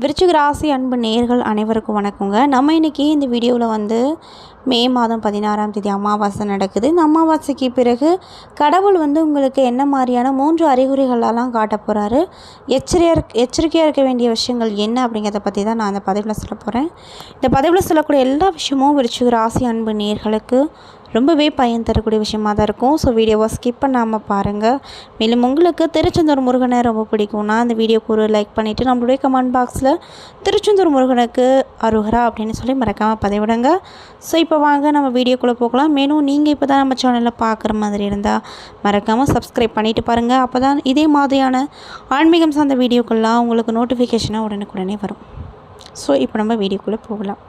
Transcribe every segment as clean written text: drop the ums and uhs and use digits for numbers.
விருச்சிக ராசி அன்பு நேயர்கள் அனைவருக்கும் வணக்கங்க. நம்ம இன்றைக்கி இந்த வீடியோவில் மே மாதம் 16ஆம் தேதி அமாவாசை நடக்குது. இந்த அமாவாசைக்கு பிறகு கடவுள் உங்களுக்கு என்ன மாதிரியான 3 அறிகுறிகளெல்லாம் காட்ட போகிறாரு, எச்சரிக்கையாக இருக்க வேண்டிய விஷயங்கள் என்ன அப்படிங்கிறத பற்றி தான் நான் அந்த பதிவில் சொல்ல போகிறேன். இந்த பதிவில் சொல்லக்கூடிய எல்லா விஷயமும் விருச்சிக ராசி அன்பு நேயர்களுக்கு ரொம்பவே பயன் தரக்கூடிய விஷயமாக தான் இருக்கும். ஸோ வீடியோவை ஸ்கிப் பண்ணாமல் பாருங்கள். மேலும் உங்களுக்கு திருச்செந்தூர் முருகனை ரொம்ப பிடிக்கும்னா அந்த வீடியோக்கு ஒரு லைக் பண்ணிவிட்டு நம்மளுடைய கமெண்ட் பாக்ஸில் திருச்செந்தூர் முருகனுக்கு அருகரா அப்படின்னு சொல்லி மறக்காமல் பதிவிடுங்க. ஸோ இப்போ வாங்க நம்ம வீடியோக்குள்ளே போகலாம். மேலும் நீங்கள் இப்போ தான் நம்ம சேனலில் பார்க்குற மாதிரி இருந்தால் மறக்காமல் சப்ஸ்கிரைப் பண்ணிவிட்டு பாருங்கள். அப்போ தான் இதே மாதிரியான ஆன்மீகம் சார்ந்த வீடியோக்கெல்லாம் உங்களுக்கு நோட்டிஃபிகேஷனாக உடனுக்குடனே வரும். ஸோ இப்போ நம்ம வீடியோக்குள்ளே போகலாம்.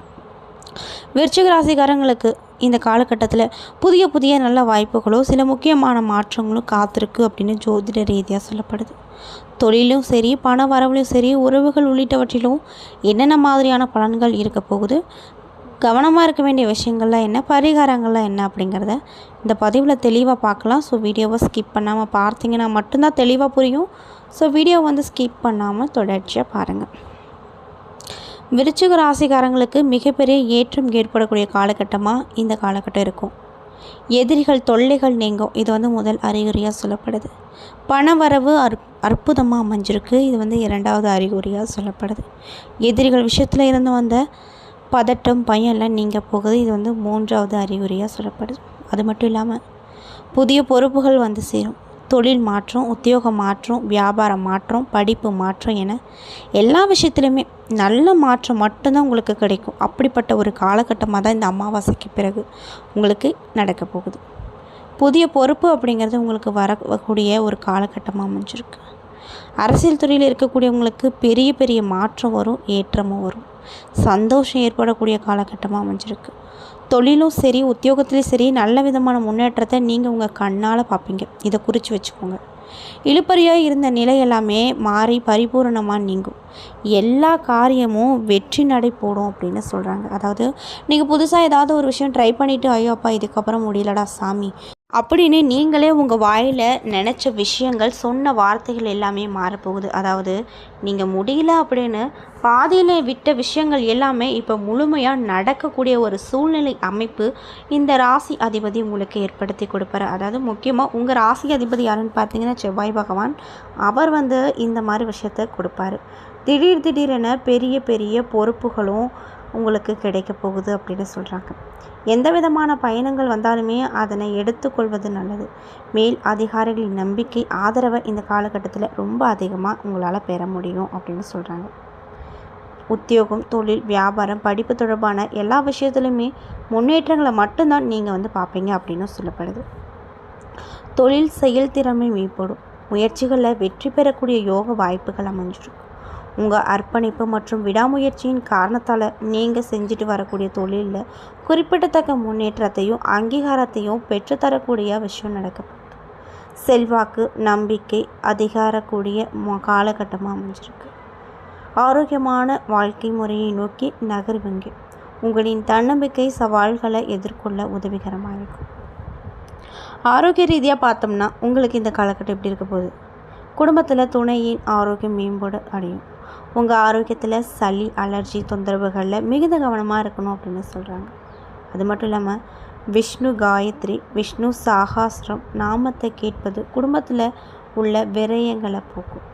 விருச்சிக ராசிக்காரங்களுக்கு இந்த காலகட்டத்தில் புதிய நல்ல வாய்ப்புகளோ சில முக்கியமான மாற்றங்களும் காத்திருக்கு அப்படின்னு ஜோதிட ரீதியாக சொல்லப்படுது. தொழிலும் சரி, பண வரவுலையும் சரி, உறவுகள் உள்ளிட்டவற்றிலும் என்னென்ன மாதிரியான பலன்கள் இருக்க போகுது, கவனமாக இருக்க வேண்டிய விஷயங்கள்லாம் என்ன, பரிகாரங்கள்லாம் என்ன அப்படிங்கிறத இந்த பதிவில் தெளிவாக பார்க்கலாம். ஸோ வீடியோவை ஸ்கிப் பண்ணாமல் பார்த்தீங்கன்னா மட்டும்தான் தெளிவாக புரியும். ஸோ வீடியோ ஸ்கிப் பண்ணாமல் தொடர்ச்சியாக பாருங்கள். விருச்சிக ராசிக்காரங்களுக்கு மிகப்பெரிய ஏற்றம் ஏற்படக்கூடிய காலகட்டமாக இந்த காலகட்டம் இருக்கும். எதிரிகள் தொல்லைகள் நீங்கும். இது முதல் அறிகுறியாக சொல்லப்படுது. பண வரவு அற்புதமாக அமைஞ்சிருக்கு. இது இரண்டாவது அறிகுறியாக சொல்லப்படுது. எதிரிகள் விஷயத்தில் இருந்து வந்த பதட்டம் பயம்லாம் நீங்க போகுது. இது மூன்றாவது அறிகுறியாக சொல்லப்படுது. அது மட்டும் இல்லாமல் புதிய பொறுப்புகள் சேரும். தொழில் மாற்றம், உத்தியோக மாற்றம், வியாபார மாற்றம், படிப்பு மாற்றம் என எல்லா விஷயத்துலையுமே நல்ல மாற்றம் மட்டும்தான் உங்களுக்கு கிடைக்கும். அப்படிப்பட்ட ஒரு காலகட்டமாக தான் இந்த அமாவாசைக்கு பிறகு உங்களுக்கு நடக்க போகுது. புதிய பொறுப்பு அப்படிங்கிறது உங்களுக்கு வரக்கூடிய ஒரு காலகட்டமாக அமைஞ்சிருக்கு. அரசியல் துறையில் இருக்கக்கூடியவங்களுக்கு பெரிய மாற்றம் வரும், ஏற்றமும் வரும். சந்தோஷம் ஏற்படக்கூடிய காலகட்டமாக அமைஞ்சிருக்கு. தொழிலும் சரி, உத்தியோகத்துலேயும் சரி, நல்ல விதமான முன்னேற்றத்தை நீங்கள் உங்கள் கண்ணால் பார்ப்பீங்க. இதை குறித்து வச்சுக்கோங்க. இழுபறியாக இருந்த நிலை எல்லாமே மாறி பரிபூரணமாக நீங்கும். எல்லா காரியமும் வெற்றி நடை போடும் அப்படின்னு சொல்கிறாங்க. அதாவது நீங்கள் புதுசாக ஏதாவது ஒரு விஷயம் ட்ரை பண்ணிவிட்டு, ஐயோ அப்பா இதுக்கப்புறம் முடியலடா சாமி அப்படின்னு நீங்களே உங்கள் வாயில் நினச்ச விஷயங்கள், சொன்ன வார்த்தைகள் எல்லாமே மாறப்போகுது. அதாவது நீங்கள் முடியல அப்படின்னு பாதியில் விட்ட விஷயங்கள் எல்லாமே இப்போ முழுமையாக நடக்கக்கூடிய ஒரு சூழ்நிலை அமைப்பு இந்த ராசி அதிபதி உங்களுக்கு ஏற்படுத்தி கொடுப்பாரு. அதாவது முக்கியமாக உங்கள் ராசி அதிபதி யாருன்னு பார்த்தீங்கன்னா செவ்வாய் பகவான். அவர் இந்த மாதிரி விஷயத்தை கொடுப்பாரு. திடீரென பெரிய பொறுப்புகளும் உங்களுக்கு கிடைக்க போகுது அப்படின்னு சொல்கிறாங்க. எந்த விதமான பயணங்கள் வந்தாலுமே அதனை எடுத்துக்கொள்வது நல்லது. மேல் அதிகாரிகளின் நம்பிக்கை, ஆதரவை இந்த காலகட்டத்தில் ரொம்ப அதிகமாக உங்களால் பெற முடியும் அப்படின்னு சொல்கிறாங்க. உத்தியோகம், தொழில், வியாபாரம், படிப்பு தொடர்பான எல்லா விஷயத்துலையுமே முன்னேற்றங்களை மட்டும்தான் நீங்கள் பார்ப்பீங்க அப்படின்னு சொல்லப்படுது. தொழில் செயல்திறமை மேம்படும். முயற்சிகளில் வெற்றி பெறக்கூடிய யோக வாய்ப்புகள் அமைஞ்சிருக்கும். உங்கள் அர்ப்பணிப்பு மற்றும் விடாமுயற்சியின் காரணத்தால் நீங்கள் செஞ்சுட்டு வரக்கூடிய தொழிலில் குறிப்பிடத்தக்க முன்னேற்றத்தையும் அங்கீகாரத்தையும் பெற்றுத்தரக்கூடிய விஷயம் நடக்கப்படும். செல்வாக்கு, நம்பிக்கை அதிகாரக்கூடிய காலகட்டமாக அமைஞ்சிருக்கு. ஆரோக்கியமான வாழ்க்கை முறையை நோக்கி நகர்வுங்க. உங்களின் தன்னம்பிக்கை சவால்களை எதிர்கொள்ள உதவிகரமாக இருக்கும். ஆரோக்கிய ரீதியாக பார்த்தோம்னா உங்களுக்கு இந்த காலகட்டம் எப்படி இருக்க போகுது? குடும்பத்தில் துணையின் ஆரோக்கியம் மேம்பாடு அடையும். உங்கள் ஆரோக்கியத்தில் சளி, அலர்ஜி தொந்தரவுகளில் மிகுந்த கவனமாக இருக்கணும் அப்படின்னு சொல்கிறாங்க. அது மட்டும் இல்லாமல் விஷ்ணு காயத்ரி, விஷ்ணு சாகாஸ்திரம் நாமத்தை கேட்பது குடும்பத்தில் உள்ள விரயங்களை போக்கும்.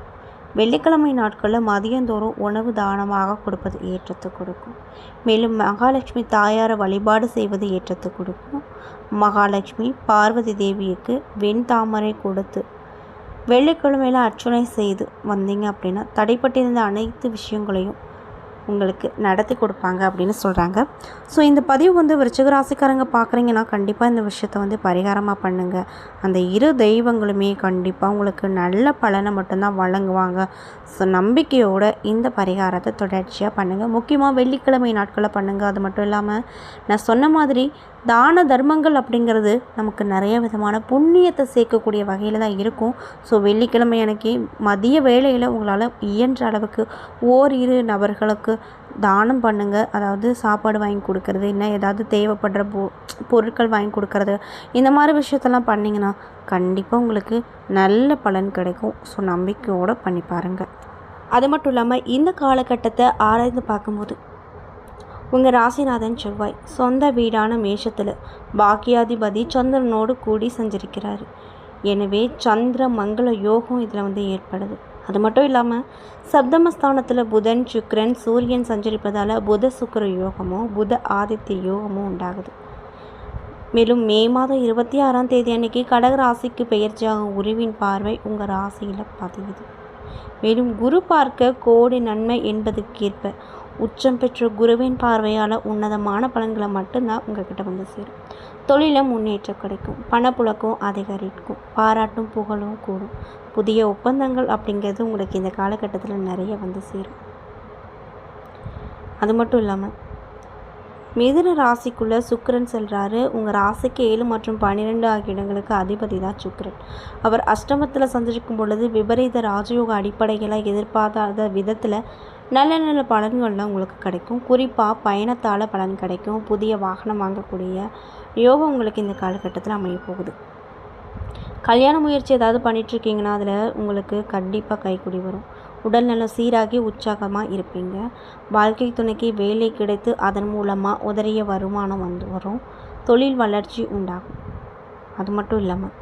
வெள்ளிக்கிழமை நாட்களில் மதியந்தோறும் உணவு தானமாக கொடுப்பது ஏற்றத்தை கொடுக்கும். மேலும் மகாலட்சுமி தாயாரை வழிபாடு செய்வது ஏற்றத்தை கொடுக்கும். மகாலட்சுமி பார்வதி தேவிக்கு வெண்தாமரை கொடுத்து வெள்ளிக்கிழமையில் அர்ச்சனை செய்து வந்தீங்க அப்படின்னா தடைப்பட்டிருந்த அனைத்து விஷயங்களையும் உங்களுக்கு நடத்தி கொடுப்பாங்க அப்படின்னு சொல்கிறாங்க. ஸோ இந்த பதிவு விருச்சிக ராசிக்காரங்க பார்க்குறீங்கன்னா கண்டிப்பாக இந்த விஷயத்தை பரிகாரமாக பண்ணுங்கள். அந்த இரு தெய்வங்களுமே கண்டிப்பாக உங்களுக்கு நல்ல பலனை மட்டும்தான் வழங்குவாங்க. ஸோ நம்பிக்கையோடு இந்த பரிகாரத்தை தொடர்ச்சியாக பண்ணுங்கள். முக்கியமாக வெள்ளிக்கிழமை நாட்களில் பண்ணுங்கள். அது மட்டும் இல்லாமல் நான் சொன்ன மாதிரி தான தர்மங்கள் அப்படிங்கிறது நமக்கு நிறைய விதமான புண்ணியத்தை சேர்க்கக்கூடிய வகையில் தான் இருக்கும். ஸோ வெள்ளிக்கிழமை அன்னைக்கு மதிய வேளையில் உங்களால் இயன்ற அளவுக்கு ஓரிரு நபர்களுக்கு தானம் பண்ணுங்கள். அதாவது சாப்பாடு வாங்கி கொடுக்கறது, இன்னும் ஏதாவது தேவைப்படுற பொருட்கள் வாங்கி கொடுக்கறது, இந்த மாதிரி விஷயத்தெல்லாம் பண்ணிங்கன்னா கண்டிப்பாக உங்களுக்கு நல்ல பலன் கிடைக்கும். ஸோ நம்பிக்கையோடு பண்ணி பாருங்கள். அது மட்டும் இல்லாமல் இந்த காலகட்டத்தை ஆராய்ந்து பார்க்கும்போது உங்கள் ராசிநாதன் செவ்வாய் சொந்த வீடான மேஷத்தில் பாக்கியாதிபதி சந்திரனோடு கூடி சஞ்சரிக்கிறார். எனவே சந்திர மங்கள யோகம் இதில் ஏற்படுது. அது மட்டும் இல்லாமல் சப்தமஸ்தானத்தில் புதன் சுக்கிரன் சூரியன் சஞ்சரிப்பதால் புத சுக்கிர யோகமும் புத ஆதித்ய யோகமும் உண்டாகுது. மேலும் மே மாதம் 26ஆம் தேதி அன்னைக்கு கடக ராசிக்கு பெயர்ச்சியாகும் குருவின் பார்வை உங்கள் ராசியில் பதியுது. மேலும் குரு பார்க்க கோடி நன்மை என்பதற்கேற்ப உச்சம் பெற்ற குருவின் பார்வையால் உன்னதமான பலன்களை மட்டும்தான் உங்ககிட்ட சேரும். தொழிலில் முன்னேற்றம் கிடைக்கும், பணப்புழக்கம் அதிகரிக்கும், பாராட்டும் புகழும் கூடும். புதிய ஒப்பந்தங்கள் அப்படிங்கிறது உங்களுக்கு இந்த காலகட்டத்தில் நிறைய சேரும். அது மட்டும் இல்லாமல் மிதுன ராசிக்குள்ளே சுக்கிரன் செல்கிறாரு. உங்கள் ராசிக்கு 7 மற்றும் 12 ஆகிய இடங்களுக்கு அதிபதி தான் சுக்கிரன். அவர் அஷ்டமத்தில் சந்திக்கும் பொழுது விபரீத ராஜயோக அடிப்படைகளாக எதிர்பார்க்காத விதத்தில் நல்ல நல்ல பலன்கள்லாம் உங்களுக்கு கிடைக்கும். குறிப்பாக பயணத்தால் பலன் கிடைக்கும். புதிய வாகனம் வாங்கக்கூடிய யோகம் உங்களுக்கு இந்த காலகட்டத்தில் அமைய போகுது. கல்யாண முயற்சி ஏதாவது பண்ணிகிட்ருக்கீங்கன்னா அதில் உங்களுக்கு கண்டிப்பாக கைக்கூடி வரும். உடல்நலம் சீராகி உற்சாகமாக இருப்பீங்க. வாழ்க்கை துணைக்கு வேலை கிடைத்து அதன் மூலமாக உதறிய வருமானம் வரும். தொழில் வளர்ச்சி உண்டாகும். அது மட்டும் இல்லாமல்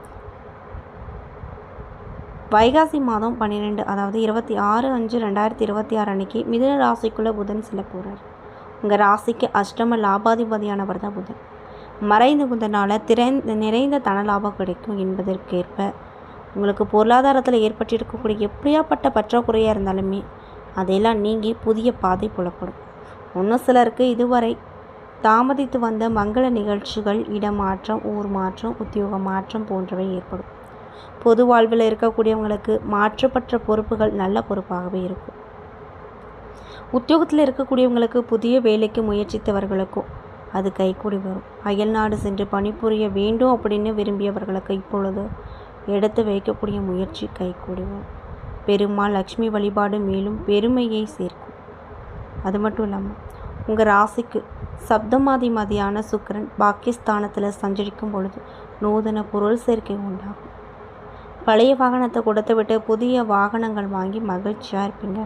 வைகாசி மாதம் 12 அதாவது 26/5/2026 அன்னைக்கு மிதுன ராசிக்குள்ளே புதன் செல்ல போகிறார். உங்கள் ராசிக்கு அஷ்டம லாபாதிபதியானவர் தான் புதன். மறைந்த புதனால் நிறைந்த தன லாபம் கிடைக்கும் என்பதற்கேற்ப உங்களுக்கு பொருளாதாரத்தில் ஏற்பட்டிருக்கக்கூடிய எப்படியாப்பட்ட பற்றாக்குறையாக இருந்தாலுமே அதையெல்லாம் நீங்கி புதிய பாதை புலப்படும். இன்னும் சிலருக்கு இதுவரை தாமதித்து வந்த மங்கள நிகழ்ச்சிகள், இடமாற்றம், ஊர் மாற்றம், உத்தியோக மாற்றம் போன்றவை ஏற்படும். பொது வாழ்வில் இருக்கக்கூடியவங்களுக்கு மாற்றப்பட்ட பொறுப்புகள் நல்ல பொறுப்பாகவே இருக்கும். உத்தியோகத்தில் இருக்கக்கூடியவங்களுக்கு புதிய வேலைக்கு முயற்சித்தவர்களுக்கும் அது கைகூடி வரும். அயல்நாடு சென்று பணிபுரிய வேண்டும் அப்படின்னு விரும்பியவர்களுக்கு இப்பொழுது எடுத்து வைக்கக்கூடிய முயற்சி கைகூடி வரும். பெருமாள் லக்ஷ்மி வழிபாடு மேலும் பெருமையை சேர்க்கும். அது மட்டும் இல்லாமல் உங்கள் ராசிக்கு சப்தமாதிபதியான சுக்கிரன் பாக்கியஸ்தானத்தில் சஞ்சரிக்கும் பொழுது நூதன பொருள் சேர்க்கை உண்டாகும். பழைய வாகனத்தை கொடுத்து விட்டு புதிய வாகனங்கள் வாங்கி மகிழ்ச்சியாக இருப்பீங்க.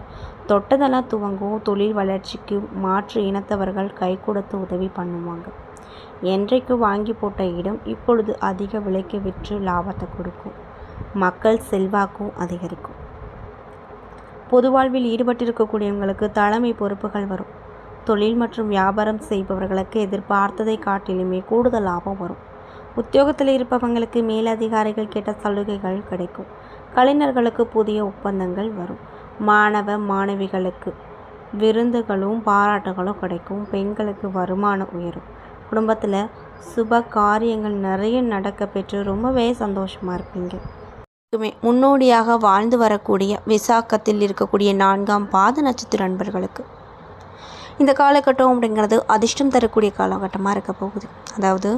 தொட்டதெல்லாம் துவங்கும். தொழில் வளர்ச்சிக்கு மாற்று இனத்தவர்கள் கை கொடுத்து உதவி பண்ணுவாங்க. என்றைக்கு வாங்கி போட்ட இடம் இப்பொழுது அதிக விலைக்கு விற்று லாபத்தை கொடுக்கும். மக்கள் செல்வாக்கும் அதிகரிக்கும். பொது வாழ்வில் ஈடுபட்டிருக்கக்கூடியவங்களுக்கு தலைமை பொறுப்புகள் வரும். தொழில் மற்றும் வியாபாரம் செய்பவர்களுக்கு எதிர்பார்த்ததை காட்டிலுமே கூடுதல் லாபம் வரும். உத்தியோகத்தில் இருப்பவங்களுக்கு மேலதிகாரிகள் கேட்ட சலுகைகள் கிடைக்கும். கலைஞர்களுக்கு புதிய ஒப்பந்தங்கள் வரும். மாணவ மாணவிகளுக்கு விருந்துகளும் பாராட்டுகளும் கிடைக்கும். பெண்களுக்கு வருமானம் உயரும். குடும்பத்தில் சுப காரியங்கள் நிறைய நடக்க பெற்று ரொம்பவே சந்தோஷமாக இருப்பீங்க. முன்னோடியாக வாழ்ந்து வரக்கூடிய விசாகத்தில் இருக்கக்கூடிய 4ஆம் பாத நட்சத்திர நண்பர்களுக்கு இந்த காலகட்டம் அப்படிங்கிறது அதிர்ஷ்டம் தரக்கூடிய காலகட்டமாக இருக்க போகுது. அதாவது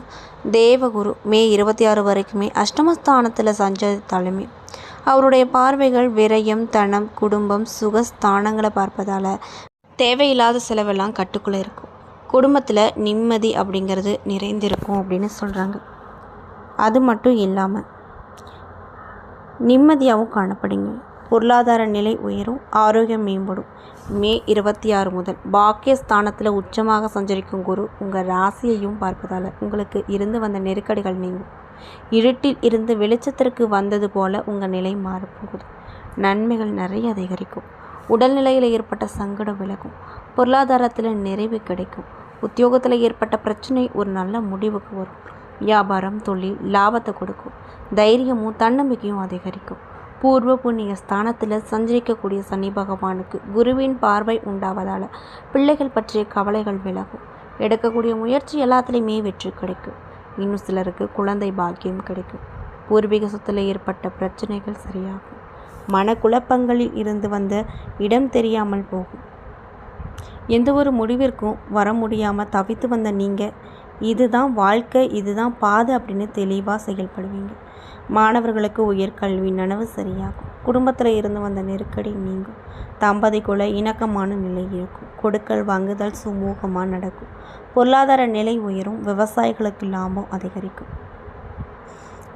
தேவகுரு மே 26 வரைக்குமே அஷ்டமஸ்தானத்தில் சஞ்சரித்தாலுமே அவருடைய பார்வைகள் விரயம், தனம், குடும்பம், சுகஸ்தானங்களை பார்ப்பதால் தேவையில்லாத செலவெல்லாம் கட்டுக்குள்ளே இருக்கும். குடும்பத்தில் நிம்மதி அப்படிங்கிறது நிறைந்திருக்கும் அப்படின்னு சொல்கிறாங்க. அது மட்டும் இல்லாமல் நிம்மதியாகவும் காணப்படுங்க. பொருளாதார நிலை உயரும். ஆரோக்கியம் மேம்படும். மே 26 முதல் பாக்கியஸ்தானத்தில் உச்சமாக சஞ்சரிக்கும் குரு உங்கள் ராசியையும் பார்ப்பதால் உங்களுக்கு இருந்து வந்த நெருக்கடிகள் நீங்கும். இருட்டில் இருந்து வெளிச்சத்திற்கு வந்தது போல உங்கள் நிலை மாறப்போகுது. நன்மைகள் நிறைய அதிகரிக்கும். உடல்நிலையில் ஏற்பட்ட சங்கடம் விலகும். பொருளாதாரத்தில் நிறைவு கிடைக்கும். உத்தியோகத்தில் ஏற்பட்ட பிரச்சனை ஒரு நல்ல முடிவுக்கு வரும். வியாபாரம், தொழில் லாபத்தை கொடுக்கும். தைரியமும் தன்னம்பிக்கையும் அதிகரிக்கும். பூர்வ புண்ணிய ஸ்தானத்தில் சஞ்சரிக்கக்கூடிய சனி பகவானுக்கு குருவின் பார்வை உண்டாவதால் பிள்ளைகள் பற்றிய கவலைகள் விலகும். எடுக்கக்கூடிய முயற்சி எல்லாத்துலேயுமே வெற்றி கிடைக்கும். இன்னும் சிலருக்கு குழந்தை பாக்கியம் கிடைக்கும். பூர்வீக சொத்தில் ஏற்பட்ட பிரச்சனைகள் சரியாகும். மனக்குழப்பங்களில் இருந்து வந்த இடம் தெரியாமல் போகும். எந்த ஒரு முடிவிற்கும் வர முடியாமல் தவித்து வந்த நீங்கள் இதுதான் வாழ்க்கை, இதுதான் பாதை அப்படின்னு தெளிவாக செயல்படுவீங்க. மாணவர்களுக்கு உயர்கல்வி நனவு சரியாகும். குடும்பத்தில் இருந்து வந்த நெருக்கடி நீங்கும். தம்பதிக்குள்ள இணக்கமான நிலை இருக்கும். கொடுக்கல் வாங்குதல் சுமூகமாக நடக்கும். பொருளாதார நிலை உயரும். விவசாயிகளுக்கு லாபம் அதிகரிக்கும்.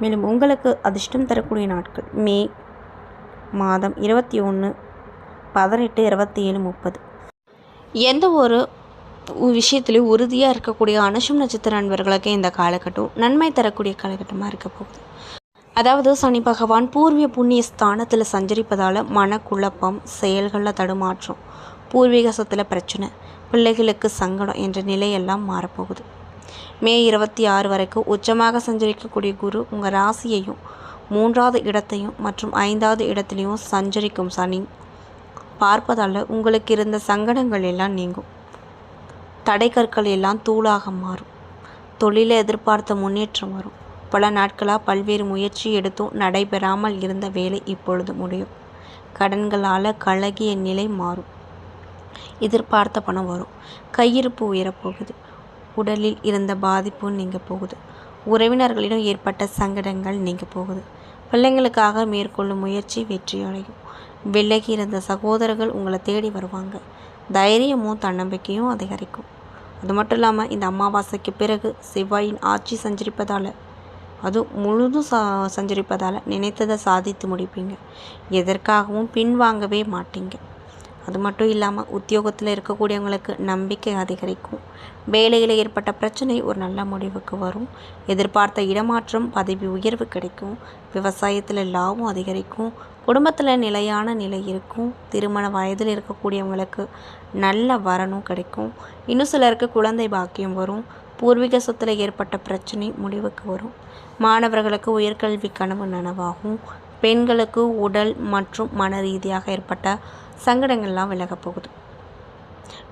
மேலும் உங்களுக்கு அதிர்ஷ்டம் தரக்கூடிய நாட்கள் மே மாதம் 21 18, 27, 30. எந்த ஒரு விஷயத்துலையும் உறுதியாக இருக்கக்கூடிய அனுஷம் நட்சத்திர நண்பர்களுக்கு இந்த காலகட்டம் நன்மை தரக்கூடிய காலகட்டமாக இருக்க போகுது. அதாவது சனி பகவான் பூர்வீக புண்ணிய ஸ்தானத்தில் சஞ்சரிப்பதால் மனக்குழப்பம், செயல்களில் தடுமாற்றம், பூர்வீக சொத்தில் பிரச்சனை, பிள்ளைகளுக்கு சங்கடம் என்ற நிலையெல்லாம் மாறப்போகுது. மே 26 வரைக்கும் உச்சமாக சஞ்சரிக்கக்கூடிய குரு உங்கள் ராசியையும் 3வது இடத்தையும் மற்றும் 5வது இடத்துலையும் சஞ்சரிக்கும் சனி பார்ப்பதால் உங்களுக்கு இருந்த சங்கடங்கள் எல்லாம் நீங்கும். தடைக்கற்கள் எல்லாம் தூளாக மாறும். தொழிலை எதிர்பார்த்த முன்னேற்றம் வரும். பல நாட்களாக பல்வேறு முயற்சி எடுத்தும் நடைபெறாமல் இருந்த வேலை இப்பொழுது முடியும். கடன்களால் கலகிய நிலை மாறும். எதிர்பார்த்த பணம் வரும். கையிருப்பு உயரப்போகுது. உடலில் இருந்த பாதிப்பு நீங்க போகுது. உறவினர்களிடம் ஏற்பட்ட சங்கடங்கள் நீங்க போகுது. பிள்ளைங்களுக்காக மேற்கொள்ளும் முயற்சி வெற்றி அடையும். விலகி இருந்த சகோதரர்கள் உங்களை தேடி வருவாங்க. தைரியமும் தன்னம்பிக்கையும் அதிகரிக்கும். அது மட்டும் இல்லாமல் இந்த அமாவாசைக்கு பிறகு செவ்வாயின் ஆட்சி சஞ்சரிப்பதால், முழுதும் சஞ்சரிப்பதால் நினைத்ததை சாதித்து முடிப்பீங்க. எதற்காகவும் பின்வாங்கவே மாட்டீங்க. அது மட்டும் இல்லாமல் உத்தியோகத்தில் இருக்கக்கூடியவங்களுக்கு நம்பிக்கை அதிகரிக்கும். வேலையில் ஏற்பட்ட பிரச்சனை ஒரு நல்ல முடிவுக்கு வரும். எதிர்பார்த்த இடமாற்றம், பதவி உயர்வு கிடைக்கும். விவசாயத்தில் லாபம் அதிகரிக்கும். குடும்பத்தில் நிலையான நிலை இருக்கும். திருமண வயதில் இருக்கக்கூடியவங்களுக்கு நல்ல வரனும் கிடைக்கும். இன்னும் சிலருக்கு குழந்தை பாக்கியம் வரும். பூர்வீக சொத்தில் ஏற்பட்ட பிரச்சனை முடிவுக்கு வரும். மாணவர்களுக்கு உயர்கல்வி கனவு நனவாகும். பெண்களுக்கு உடல் மற்றும் மன ரீதியாக ஏற்பட்ட சங்கடங்கள்லாம் விலகப் போகுது.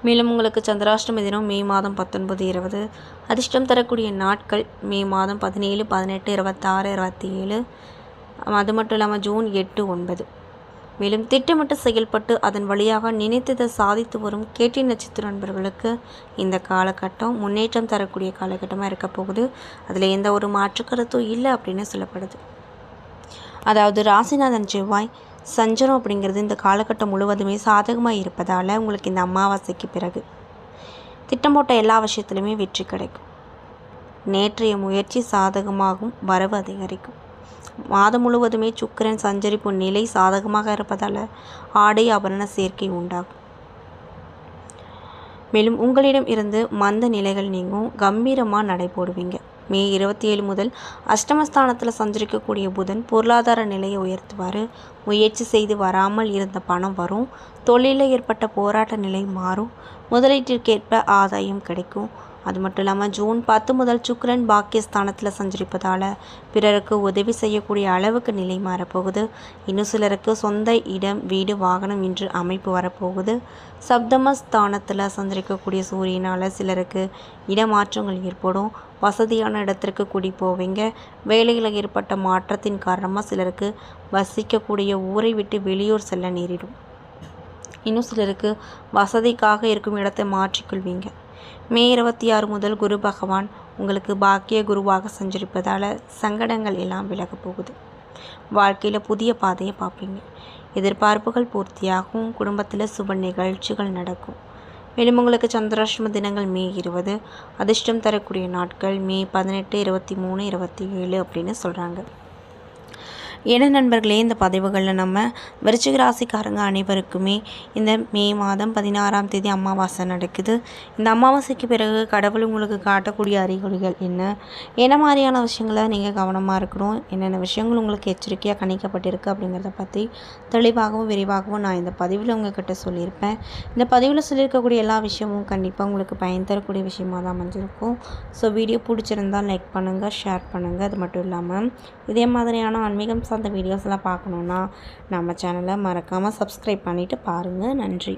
மேலும் உங்களுக்கு சந்திராஷ்டமி தினம் மே மாதம் 19, 20. அதிர்ஷ்டம் தரக்கூடிய நாட்கள் மே மாதம் 17, 18, 26, 27. அது மட்டும் இல்லாமல் ஜூன் 8, 9. மேலும் திட்டமிட்டு செயல்பட்டு அதன் வழியாக நினைத்ததை சாதித்து வரும் கேட்டை நட்சத்திர நண்பர்களுக்கு இந்த காலகட்டம் முன்னேற்றம் தரக்கூடிய காலகட்டமாக இருக்க போகுது. அதில் எந்த ஒரு மாற்று கருத்தும் இல்லை அப்படின்னு சொல்லப்படுது. அதாவது ராசிநாதன் செவ்வாய் சஞ்சரம் அப்படிங்கிறது இந்த காலகட்டம் முழுவதுமே சாதகமாக இருப்பதால் உங்களுக்கு இந்த அமாவாசைக்கு பிறகு திட்டம் போட்ட எல்லா விஷயத்துலையுமே வெற்றி கிடைக்கும். நேற்றைய முயற்சி சாதகமாகும். வரவு அதிகரிக்கும். மாதம் முழுவதுமே சுக்கிரன் சஞ்சரிப்பு நிலை சாதகமாக இருப்பதால் ஆடை ஆபரண சேர்க்கை உண்டாகும். மேலும் உங்களிடம் இருந்து மந்த நிலைகள் நீங்கும். கம்பீரமாக நடைபோடுவீங்க. மே 27 முதல் அஷ்டமஸ்தானத்தில் சஞ்சரிக்கக்கூடிய புதன் பொருளாதார நிலையை உயர்த்துவார். முயற்சி செய்து வராமல் இருந்த பணம் வரும். தொழிலில் ஏற்பட்ட போராட்ட நிலை மாறும். முதலீட்டிற்கேற்ப ஆதாயம் கிடைக்கும். அது மட்டும் இல்லாமல் ஜூன் 10 முதல் சுக்கிரன் பாக்கியஸ்தானத்தில் சஞ்சரிப்பதால் பிறருக்கு உதவி செய்யக்கூடிய அளவுக்கு நிலை மாறப்போகுது. இன்னும் சிலருக்கு சொந்த இடம், வீடு, வாகனம் என்று அமைப்பு வரப்போகுது. சப்தமஸ்தானத்தில் சஞ்சரிக்கக்கூடிய சூரியனால் சிலருக்கு இடமாற்றங்கள் ஏற்படும். வசதியான இடத்திற்கு குடி போவீங்க. வேலையில் ஏற்பட்ட மாற்றத்தின் காரணமாக சிலருக்கு வசிக்கக்கூடிய ஊரை விட்டு வெளியூர் செல்ல நேரிடும். இன்னும் சிலருக்கு வசதிக்காக இருக்கும் இடத்தை மாற்றிக்கொள்வீங்க. மே 26 முதல் குரு பகவான் உங்களுக்கு பாக்கிய குருவாக சஞ்சரிப்பதால் சங்கடங்கள் எல்லாம் விலக போகுது. வாழ்க்கையில் புதிய பாதையை பார்ப்பீங்க. எதிர்பார்ப்புகள் பூர்த்தியாகும். குடும்பத்தில் சுப நிகழ்ச்சிகள் நடக்கும். மேலும் உங்களுக்கு சந்திராஷ்டம தினங்கள் மே 20. அதிர்ஷ்டம் தரக்கூடிய நாட்கள் மே 18, 23, 27 அப்படின்னு சொல்கிறாங்க. ஏன்னா நண்பர்களே, இந்த பதிவுகளில் நம்ம விருச்சிக ராசிக்காரங்க அனைவருக்குமே இந்த மே மாதம் 16ஆம் தேதி அமாவாசை நடக்குது. இந்த அமாவாசைக்கு பிறகு கடவுள் உங்களுக்கு காட்டக்கூடிய அறிகுறிகள் என்ன மாதிரியான விஷயங்களை நீங்கள் கவனமாக இருக்கணும், என்னென்ன விஷயங்கள் உங்களுக்கு எச்சரிக்கையாக கணிக்கப்பட்டிருக்கு அப்படிங்கிறத பற்றி தெளிவாகவும் விரிவாகவும் நான் இந்த பதிவில் உங்கள்கிட்ட சொல்லியிருப்பேன். இந்த பதிவில் சொல்லியிருக்கக்கூடிய எல்லா விஷயமும் கண்டிப்பாக உங்களுக்கு பயன் தரக்கூடிய விஷயமாக தான் அமைஞ்சிருக்கும். ஸோ வீடியோ பிடிச்சிருந்தால் லைக் பண்ணுங்கள், ஷேர் பண்ணுங்கள். அது மட்டும் இல்லாமல் இதே மாதிரியான ஆன்மீகம் சார்ந்த வீடியோஸ்லாம் பார்க்கணுன்னா நம்ம சேனலை மறக்காமல் சப்ஸ்கிரைப் பண்ணிவிட்டு பாருங்கள். நன்றி.